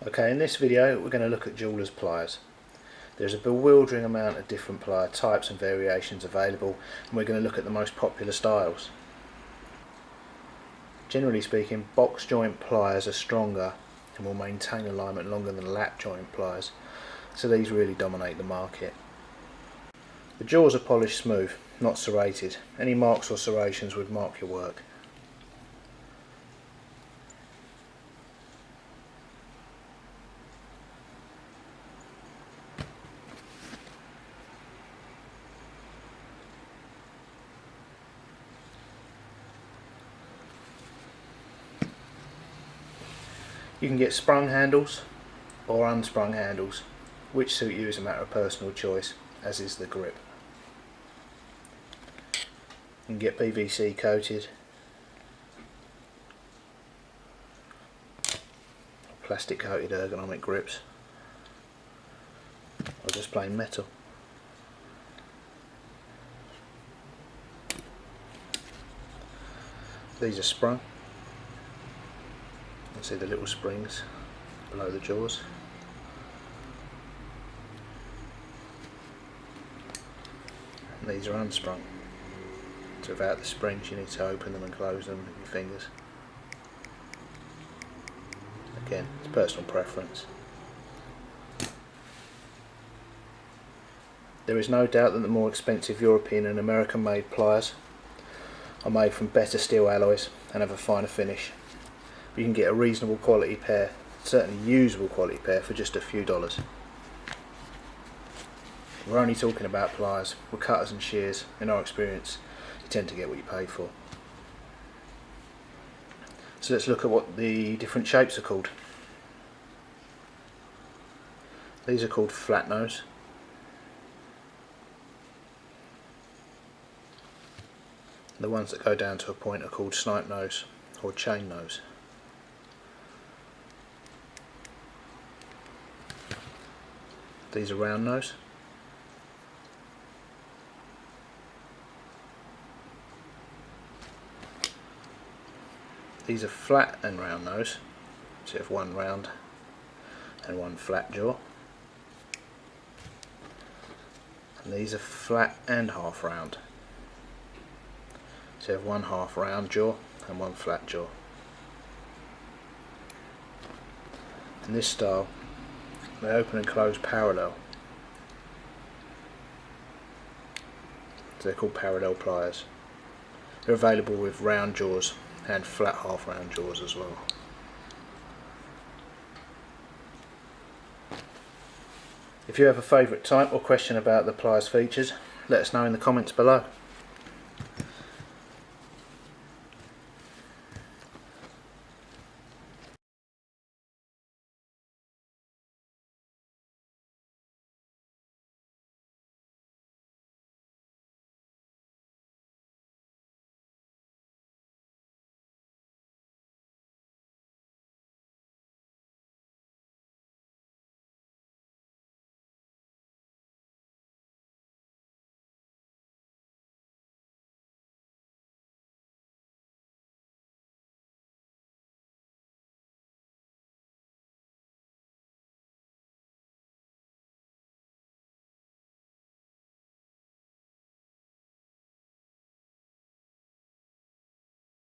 Okay, in this video we're going to look at jewellers' pliers. There's a bewildering amount of different plier types and variations available, and we're going to look at the most popular styles. Generally speaking, box joint pliers are stronger and will maintain alignment longer than lap joint pliers, so these really dominate the market. The jaws are polished smooth, not serrated. Any marks or serrations would mark your work. You can get sprung handles or unsprung handles, which suit you is a matter of personal choice, as is the grip. You can get PVC coated, plastic coated ergonomic grips, or just plain metal. These are sprung. You can see the little springs below the jaws. And these are unsprung. So without the springs you need to open them and close them with your fingers. Again, it's personal preference. There is no doubt that the more expensive European and American made pliers are made from better steel alloys and have a finer finish. You can get a reasonable quality pair, certainly usable quality pair, for just a few dollars. We're only talking about pliers. With cutters and shears, in our experience, you tend to get what you pay for. So let's look at what the different shapes are called. These are called flat nose. The ones that go down to a point are called snipe nose or chain nose. These are round nose. These are flat and round nose, so you have one round and one flat jaw. And these are flat and half round, so you have one half round jaw and one flat jaw. In this style, they open and close parallel, so they're called parallel pliers. They're available with round jaws and flat half round jaws as well. If you have a favourite type or question about the pliers features, let us know in the comments below.